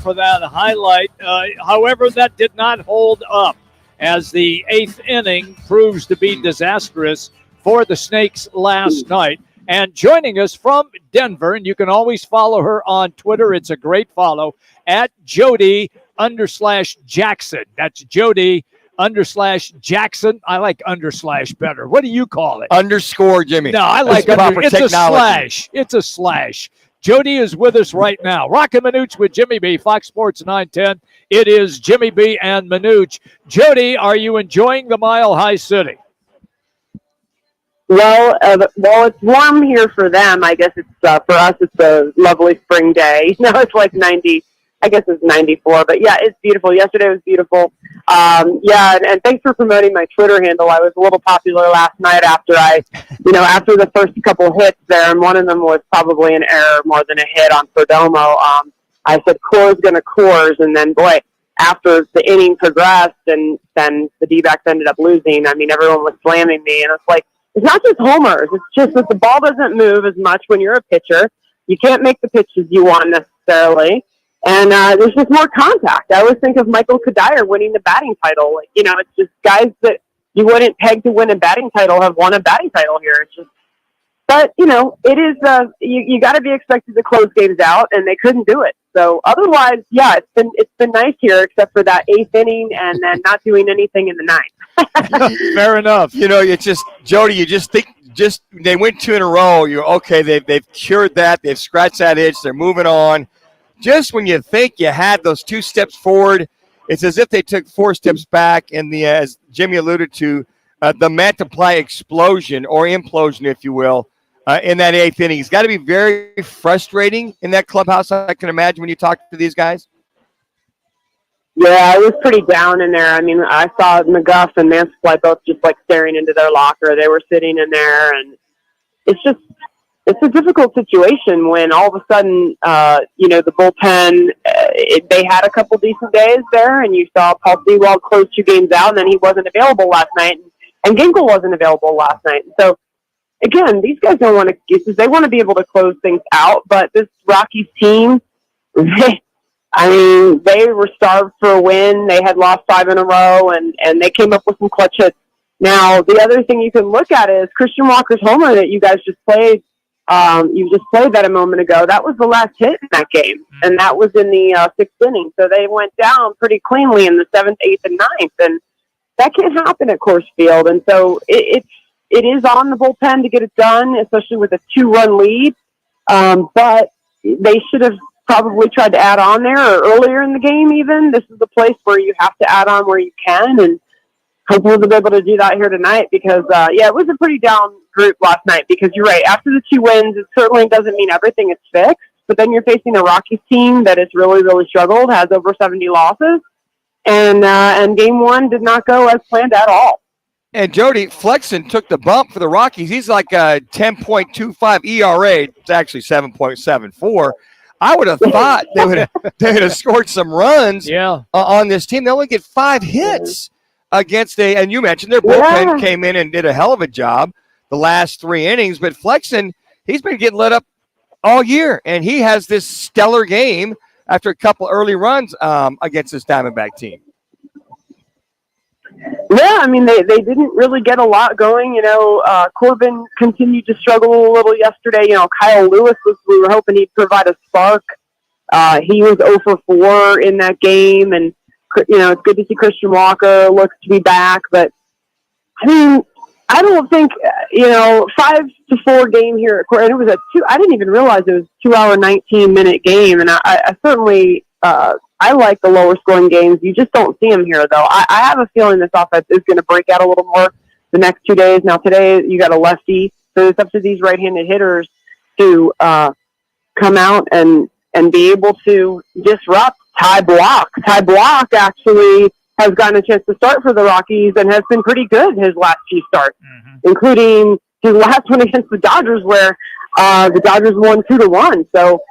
for that highlight. However, that did not hold up as the eighth inning proves to be disastrous for the Snakes last night. And joining us from Denver, and you can always follow her on Twitter. It's a great follow at Jody_Jackson. That's Jody_Jackson. I like / better. What do you call it? Underscore, Jimmy. No, I like it's technology. A slash. It's a slash. Jody is with us right now. Rockin' Minuch with Jimmy B, Fox Sports 910. It is Jimmy B and Minuch. Jody, are you enjoying the Mile High City? Well, it's warm here for them. I guess it's for us. It's a lovely spring day. No, it's like 90. I guess it's 94. But yeah, it's beautiful. Yesterday was beautiful. And thanks for promoting my Twitter handle. I was a little popular last night after after the first couple hits there, and one of them was probably an error more than a hit on Perdomo. I said Coors going to Coors, and then boy, after the inning progressed, and then the Dbacks ended up losing. I mean, everyone was slamming me, and it's like, it's not just homers. It's just that the ball doesn't move as much when you're a pitcher. You can't make the pitches you want necessarily. And there's just more contact. I always think of Michael Kadire winning the batting title. It's just guys that you wouldn't peg to win a batting title have won a batting title here. It's just, but it is, you got to be expected to close games out, and they couldn't do it. So otherwise, yeah, it's been nice here, except for that eighth inning and then not doing anything in the ninth. Fair enough. It's just, Jody, you just think, they went 2 in a row. You're okay. They've cured that. They've scratched that itch. They're moving on. Just when you think you had those 2 steps forward, it's as if they took 4 steps back. And as Jimmy alluded to, the multiply explosion or implosion, if you will, in that eighth inning. It's got to be very frustrating in that clubhouse, I can imagine, when you talk to these guys. Yeah, I was pretty down in there. I mean, I saw McGuff and Mansfly both just like staring into their locker. They were sitting in there, and it's a difficult situation when all of a sudden, the bullpen, they had a couple decent days there, and you saw Paul Sewald close 2 games out, and then he wasn't available last night, and Ginkel wasn't available last night. So, again, these guys don't want excuses. They want to be able to close things out, but this Rockies team, they were starved for a win. They had lost 5 in a row, and they came up with some clutch hits. Now, the other thing you can look at is Christian Walker's homer that you guys just played. You just played that a moment ago. That was the last hit in that game, and that was in the 6th inning. So they went down pretty cleanly in the 7th, 8th, and 9th, and that can't happen at Coors Field. And so it is on the bullpen to get it done, especially with a 2-run lead. But they should have probably tried to add on there or earlier in the game even. This is the place where you have to add on where you can, and hopefully they'll be able to do that here tonight because, it was a pretty down group last night because you're right. After the 2 wins, it certainly doesn't mean everything is fixed, but then you're facing a Rockies team that has really, really struggled, has over 70 losses, and game 1 did not go as planned at all. And Jody, Flexen took the bump for the Rockies. He's like a 10.25 ERA. It's actually 7.74. I would have thought they would have scored some runs on this team. They only get 5 hits against and you mentioned their bullpen came in and did a hell of a job the last 3 innings. But Flexen, he's been getting lit up all year, and he has this stellar game after a couple early runs against this Diamondback team. Yeah, I mean, they didn't really get a lot going. Corbin continued to struggle a little yesterday. Kyle Lewis we were hoping he'd provide a spark. He was 0 for 4 in that game, and, it's good to see Christian Walker looks to be back. But, I mean, I don't think, 5-4 game here. And it was I didn't even realize it was a 2-hour, 19-minute game. And I certainly, I like the lower scoring games. You just don't see them here, though. I have a feeling this offense is going to break out a little more the next 2 days. Now, today you got a lefty, so it's up to these right-handed hitters to come out and be able to disrupt Ty Block. Ty Block actually has gotten a chance to start for the Rockies and has been pretty good his last few starts, including his last one against the Dodgers where the Dodgers won 2-1. So,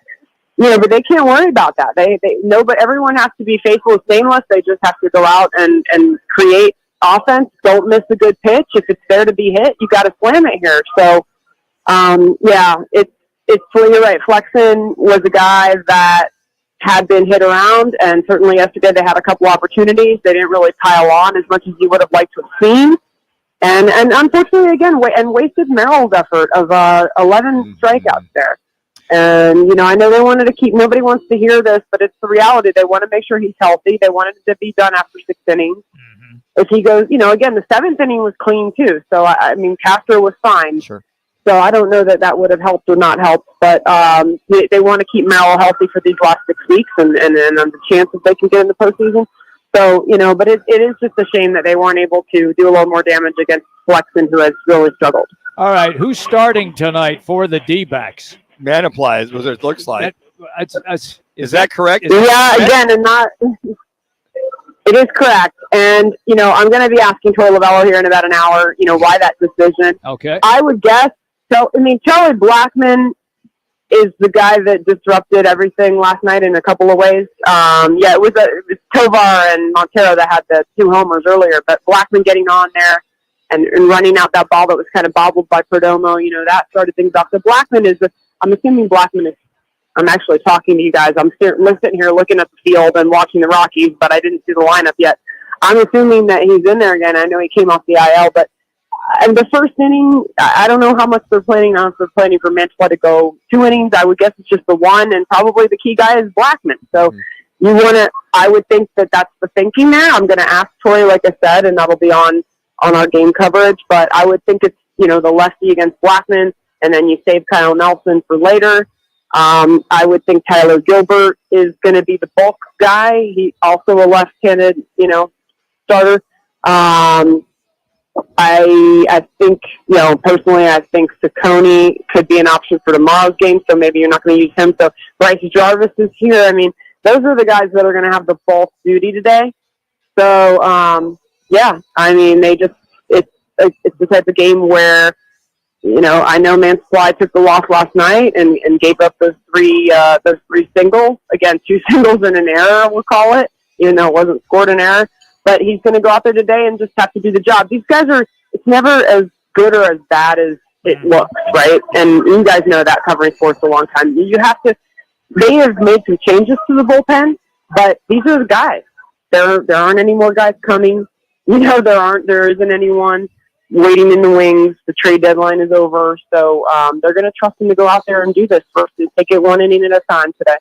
but they can't worry about that. They know, but everyone has to be faithful to Stainless. They just have to go out and create offense. Don't miss a good pitch. If it's there to be hit, you got to slam it here. So, you're right. Flexen was a guy that had been hit around, and certainly yesterday they had a couple opportunities. They didn't really pile on as much as you would have liked to have seen. And unfortunately, again, wasted Merrill's effort of 11 strikeouts there. And, you know, I know they wanted to keep – nobody wants to hear this, but it's the reality. They want to make sure he's healthy. They wanted it to be done after 6 innings. Mm-hmm. If he goes – you know, again, the 7th inning was clean too. So, I mean, Castro was fine. Sure. So I don't know that would have helped or not helped. But they want to keep Merrill healthy for these last 6 weeks and the chance that they can get in the postseason. So, you know, but it is just a shame that they weren't able to do a little more damage against Flexen, who has really struggled. All right, who's starting tonight for the D-backs? Man applies, what it looks like. Is that correct? Again, and not – it is correct. And, you know, I'm going to be asking Troy Lavello here in about an hour, you know, why that decision. Okay. I would guess – so, I mean, Charlie Blackmon is the guy that disrupted everything last night in a couple of ways. It was Tovar and Montero that had the 2 homers earlier, but Blackmon getting on there and running out that ball that was kind of bobbled by Perdomo, you know, that started things off. So Blackmon is I'm assuming Blackmon is, I'm actually talking to you guys. I'm sitting here looking at the field and watching the Rockies, but I didn't see the lineup yet. I'm assuming that he's in there again. I know he came off the IL, but in the first inning, I don't know how much they're planning on. If they're planning for Mantua to go 2 innings, I would guess it's just the 1, and probably the key guy is Blackmon. So you want to, I would think that that's the thinking there. I'm going to ask Troy, like I said, and that'll be on our game coverage, but I would think it's, you know, the lefty against Blackmon, and then you save Kyle Nelson for later. I would think Tyler Gilbert is going to be the bulk guy. He's also a left-handed, you know, starter. I think, you know, personally, I think Ciccone could be an option for tomorrow's game, so maybe you're not going to use him. So Bryce Jarvis is here. I mean, those are the guys that are going to have the bulk duty today. So, yeah, I mean, it's the type of game where, you know, I know Mansfly took the loss last night and gave up those three singles. Again, 2 singles and an error, we'll call it, even though it wasn't scored an error. But he's going to go out there today and just have to do the job. These guys it's never as good or as bad as it looks, right? And you guys know that, covering sports a long time. They have made some changes to the bullpen, but these are the guys. There aren't any more guys coming. You know, there isn't anyone waiting in the wings. The trade deadline is over. So they're going to trust him to go out there and do this first and take it 1 inning at a time today.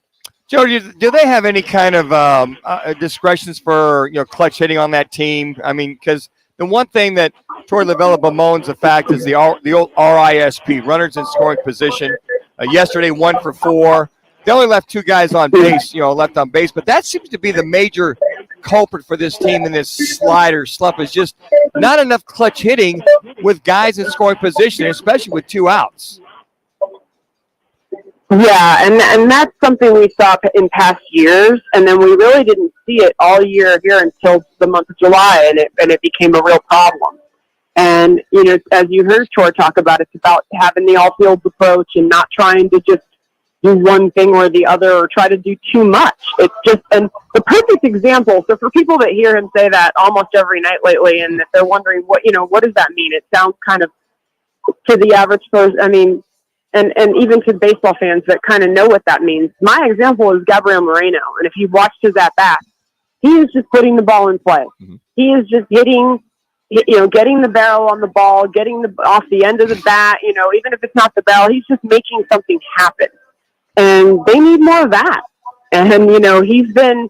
Jody, do they have any kind of discretions for, you know, clutch hitting on that team? I mean, because the one thing that Troy Lavello bemoans the fact is the old RISP, runners in scoring position. Yesterday, 1 for 4. They only left 2 guys on base, you know, left on base. But that seems to be the major culprit for this team in this slider slump, is just not enough clutch hitting with guys in scoring position, especially with 2 outs. Yeah, and that's something we saw in past years, and then we really didn't see it all year here until the month of July, and it became a real problem. And, you know, as you heard Troy talk about, it's about having the all-fields approach and not trying to just do one thing or the other or try to do too much. It's just, and the perfect example, so for people that hear him say that almost every night lately, and if they're wondering what does that mean? It sounds kind of, to the average person, I mean, and even to baseball fans that kind of know what that means. My example is Gabriel Moreno, and if you watched his at-bat, he is just putting the ball in play. Mm-hmm. He is just hitting, you know, getting the barrel on the ball, getting off the end of the bat, you know, even if it's not the barrel, he's just making something happen. And they need more of that. And, you know, he's been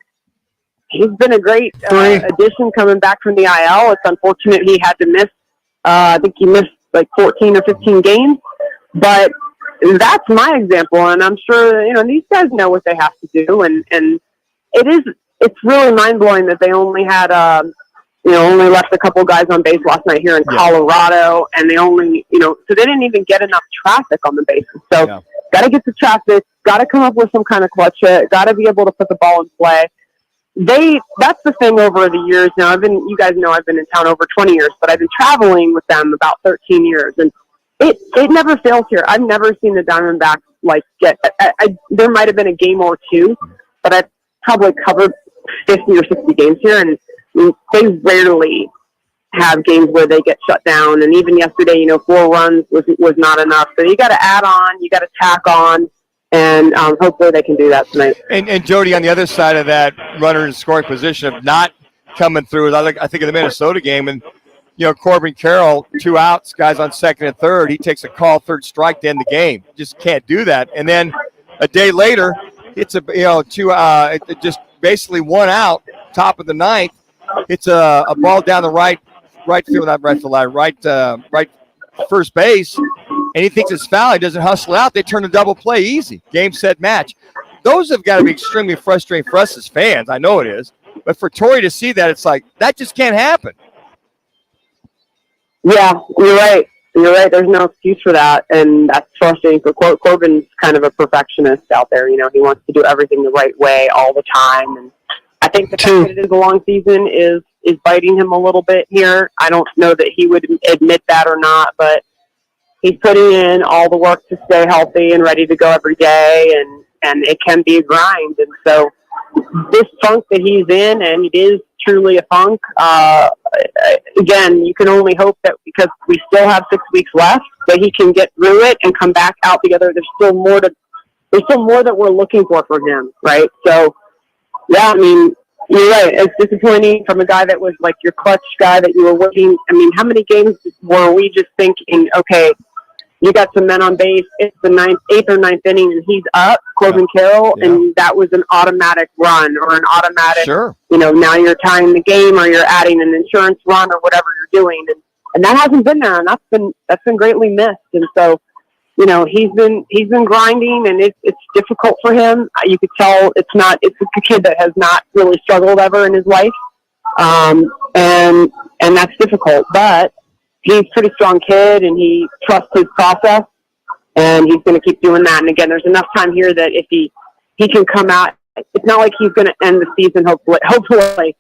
a great addition coming back from the IL. It's unfortunate he had to miss, I think he missed like 14 or 15 games, but that's my example, and I'm sure, you know, these guys know what they have to do, and it's really mind-blowing that they only had, only left a couple guys on base last night here in Colorado, and they only, you know, so they didn't even get enough traffic on the bases. So got to get the traffic, got to come up with some kind of clutch hit, got to be able to put the ball in play. That's the thing over the years now. You guys know I've been in town over 20 years, but I've been traveling with them about 13 years, and it never fails here. I've never seen the Diamondbacks there might have been a game or 2, but I've probably covered 50 or 60 games here, and they rarely have games where they get shut down. And even yesterday, you know, 4 runs was not enough. So you got to add on, you got to tack on, and hopefully they can do that tonight. And Jody, on the other side of that runner in scoring position of not coming through, I think of the Minnesota game, and Corbin Carroll, 2 outs, guys on second and third. He takes a call, third strike to end the game. Just can't do that. And then a day later, it's just basically 1 out, top of the ninth. It's a ball down the right field, not right field line, right first base, and he thinks it's foul. He doesn't hustle out. They turn the double play easy. Game, set, match. Those have got to be extremely frustrating for us as fans. I know it is. But for Torrey to see that, it's like, that just can't happen. Yeah, you're right. You're right. There's no excuse for that, and that's frustrating for Corbin's kind of a perfectionist out there. He wants to do everything the right way all the time, and I think the fact that it is a long season is biting him a little bit here. I don't know that he would admit that or not, but he's putting in all the work to stay healthy and ready to go every day, and it can be a grind. And so this funk that he's in, and it is truly a funk, again, you can only hope that because we still have 6 weeks left, that he can get through it and come back out together. There's still more that we're looking for him, right? So, yeah, I mean, you're right. It's disappointing from a guy that was like your clutch guy that you were working. I mean, how many games were we just thinking, okay, you got some men on base, it's the 8th or 9th inning, and he's up, Corbin Carroll, and that was an automatic run or an automatic, now you're tying the game or you're adding an insurance run or whatever you're doing. And that hasn't been there, and that's been greatly missed. And so, he's been grinding, and it's difficult for him. You could tell it's a kid that has not really struggled ever in his life. And that's difficult, but he's a pretty strong kid, and he trusts his process, and he's going to keep doing that. And again, there's enough time here that if he can come out, it's not like he's going to end the season. Hopefully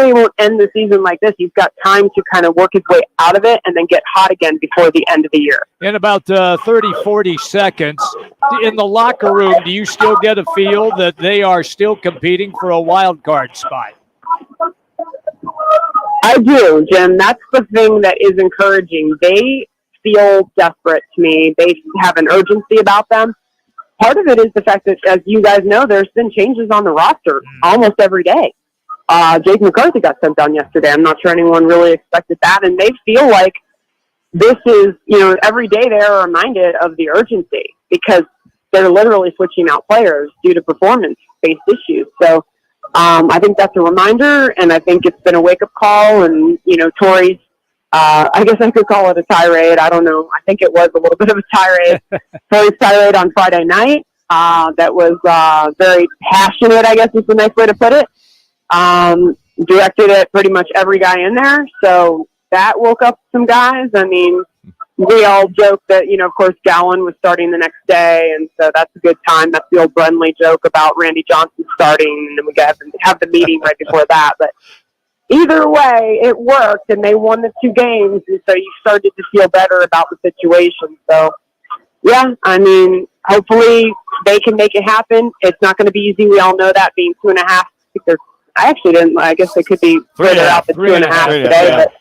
he won't end the season like this. He's got time to kind of work his way out of it and then get hot again before the end of the year. In about 30, 40 seconds, in the locker room, do you still get a feel that they are still competing for a wild card spot? I do, Jim. That's the thing that is encouraging. They feel desperate to me. They have an urgency about them. Part of it is the fact that, as you guys know, there's been changes on the roster almost every day. Jake McCarthy got sent down yesterday. I'm not sure anyone really expected that. And they feel like this is, every day they're reminded of the urgency because they're literally switching out players due to performance-based issues. So I think that's a reminder, and I think it's been a wake-up call. And, Torrey's, I guess I could call it a tirade. I don't know. I think it was a little bit of a tirade. Torrey's tirade on Friday night that was very passionate, I guess is the nice way to put it. Directed at pretty much every guy in there. So that woke up some guys. I mean, we all joke that, of course, Gowan was starting the next day, and so that's a good time. That's the old Brenly joke about Randy Johnson starting, and then we have the meeting right before that. But either way, it worked, and they won the 2 games, and so you started to feel better about the situation. So, yeah, I mean, hopefully they can make it happen. It's not going to be easy. We all know that, being 2.5. I actually didn't. I guess they could be further out the 2.5 today, but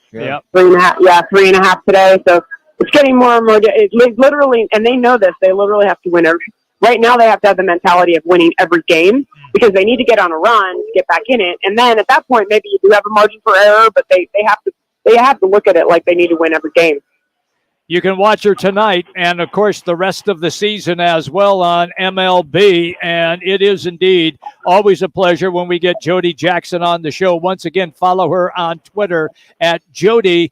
3.5. Yeah, 3.5 today. So it's getting more and more. It literally, and they know this. They literally have to win every. Right now, they have to have the mentality of winning every game because they need to get on a run to get back in it. And then at that point, maybe you do have a margin for error, but they have to look at it like they need to win every game. You can watch her tonight and, of course, the rest of the season as well on MLB. And it is indeed always a pleasure when we get Jody Jackson on the show. Once again, follow her on Twitter at Jody_Jackson.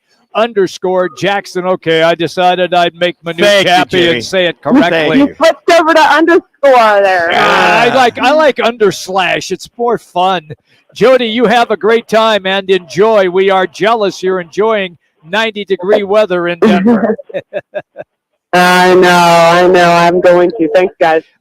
Okay, I decided I'd make Manute happy and say it correctly. You flipped over to underscore there. I like underslash. It's more fun. Jody, you have a great time and enjoy. We are jealous you're enjoying 90-degree weather in Denver. I know. I'm going to. Thanks, guys.